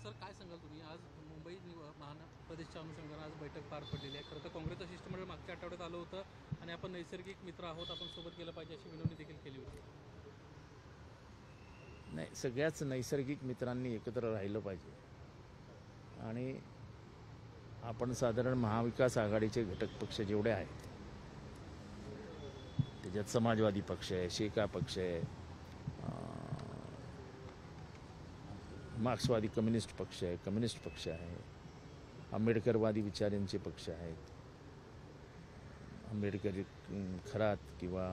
Sir काय सांगाल तुम्ही आज मुंबई प्रदेशच्या अनुषंगाने आज बैठक पार पडलेली आहे. खरं तर काँग्रेसचं शिष्टमंडळ मागच्या आठवड्यात आलं होतं आणि आपण नैसर्गिक मित्र आहोत, आपण सोबत गेलं पाहिजे अशी विनंती देखील केली होती. नाही, सगळ्याच नैसर्गिक मित्रांनी एकत्र राहिलं पाहिजे आणि आपण साधारण महाविकास आघाडीचे घटक पक्ष जेवढे आहेत त्याच्यात समाजवादी पक्ष आहे, शेका पक्ष आहे, मार्क्सवादी कम्युनिस्ट पक्ष आहे, आंबेडकरवादी विचारांचे पक्ष आहेत, आंबेडकरी खरात किंवा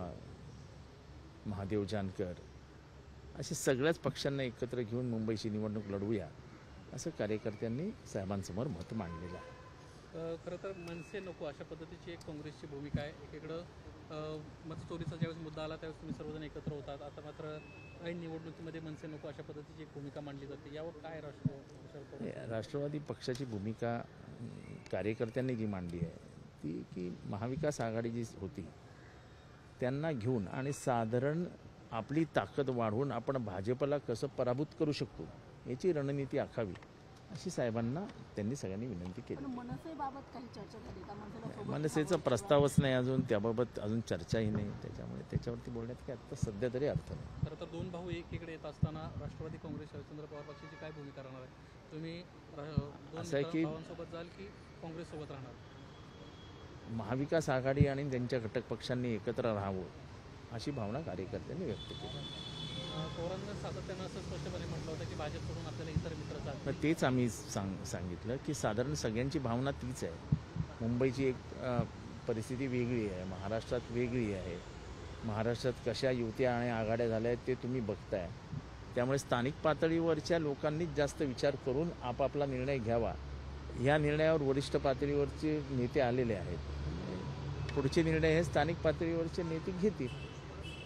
महादेव जानकर, असे सगळ्याच पक्षांना एकत्र घेऊन मुंबईची निवडणूक लढवूया असं कार्यकर्त्यांनी साहेबांसमोर मत मांडलेलं आहे. खरं तर मनसे नको अशा पद्धतीची एक काँग्रेसची भूमिका आहे. एकीकडं मतचोरीचा ज्यावेळेस मुद्दा आला त्यावेळेस तुम्ही सर्वजण एकत्र होतात, आता मात्र ऐन निवडणुकीमध्ये मनसे नको अशा पद्धतीची एक भूमिका मांडली जाते. यावर काय राष्ट्रवादी पक्षाची भूमिका कार्यकर्त्यांनी जी मांडली आहे ती की महाविकास आघाडी जी होती त्यांना घेऊन आणि साधारण आपली ताकद वाढवून आपण भाजपला कसं पराभूत करू शकतो याची रणनीती आखावी अशी साहेबांना त्यांनी सगळ्यांनी विनंती केली. मनसेचा प्रस्तावच नाही अजून, त्याबाबत अजून चर्चाही नाही, त्याच्यामुळे त्याच्यावरती बोलण्यात काय आता सध्या तरी अर्थ नाही. खरं तर दोन भाऊ एकीकडे येत असताना राष्ट्रवादी काँग्रेस शरदचंद्र पवार पक्षाची काय भूमिका राहणार आहे? तुम्ही असं आहे की भावांसोबत जाल की काँग्रेससोबत राहणार? महाविकास आघाडी आणि त्यांच्या घटक पक्षांनी एकत्र राहावं अशी भावना कार्यकर्त्यांनी व्यक्त केली. पवारांनी सातत्यानं असं स्पष्टपणे म्हटलं होतं की भाजप सोडून आपल्याला इतर मित्र चालतात. तेच आम्ही सांगितलं की साधारण सगळ्यांची भावना तीच आहे. मुंबईची एक परिस्थिती वेगळी आहे, महाराष्ट्रात वेगळी आहे. महाराष्ट्रात कशा युत्या आणि आघाड्या झाल्या आहेत ते तुम्ही बघताय. त्यामुळे स्थानिक पातळीवरच्या लोकांनीच जास्त विचार करून आपापला निर्णय घ्यावा. ह्या निर्णयावर वरिष्ठ पातळीवरचे नेते आलेले आहेत. पुढचे निर्णय हे स्थानिक पातळीवरचे नेते घेतील.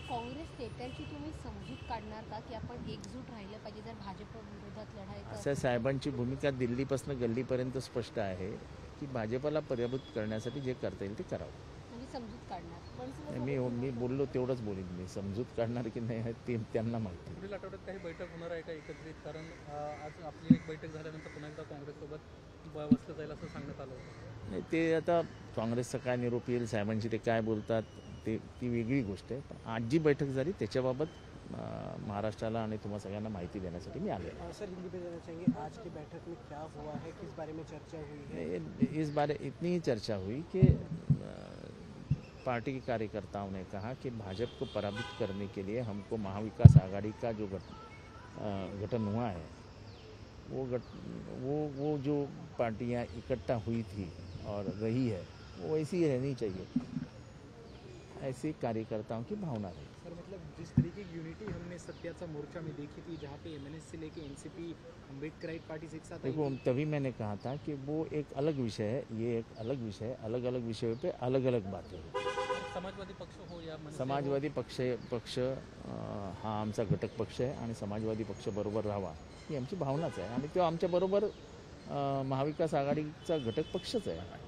काँग्रेस नेत्यांची तुम्ही समजूत काढणार का की आपण एकजूट राहिलं पाहिजे जर भाजप विरोधात लढायचं? असं साहेबांची भूमिका दिल्लीपासून गल्लीपर्यंत स्पष्ट आहे की भाजपला पराभूत करण्यासाठी जे करता येईल ते करावं. म्हणजे समजूत काढणार? मी बोललो तेवढंच बोलीन. मी समजूत काढणार की नाही ते त्यांना माहिती. पुढील आठवड्यात काही बैठक होणार आहे का एकत्रित? कारण आज आपली एक बैठक झाल्यानंतर पुन्हा एकदा काँग्रेससोबत बसलं जाईल असं सांगण्यात आलं होतं. नाही, ते आता काँग्रेसचा काय निरोप येईल, साहेबांची ते काय बोलतात ती वेगळी गोष्ट आहे. पण आज जी बैठक झाली त्याच्याबाबत महाराष्ट्राला आणि तुम्हाला सगळ्यांना माहिती देण्यासाठी मी आले. सर, हिंदी में जानना चाहेंगे आज की बैठक में क्या हुआ है, किस बारे में चर्चा हुई है? इस बारे इतनी ही चर्चा हुई कि पार्टी के कार्यकर्ताओं ने कहा कि भाजपा को पराभूत करने के लिए हमको महाविकास आघाड़ी का जो गठन हुआ है वो जो पार्टियां इकट्ठा हुई थी और रही है वो ऐसी ही रहनी चाहिए, ऐसी कार्यकर्ताओं की भावना रही. सर, मतलब जिस तरीके की यूनिटी हमने सत्याचा मोर्चा में देखी थी जहाँ पे एमएनएस से लेके एनसीपी अम्बेडकराइट पार्टी एक साथ आई देखो, तभी मैंने कहा था कि वो एक अलग विषय है, ये एक अलग विषय है. अलग अलग विषयों पे अलग अलग बातें हैं. समाजवादी पक्ष हो या समाजवादी पक्ष हा आमचा घटक पक्ष आहे आणि समाजवादी पक्ष बरोबर राहावा ही आमची भावनाच आहे आणि तो आमच्याबरोबर महाविकास आघाडीचा घटक पक्षच आहे.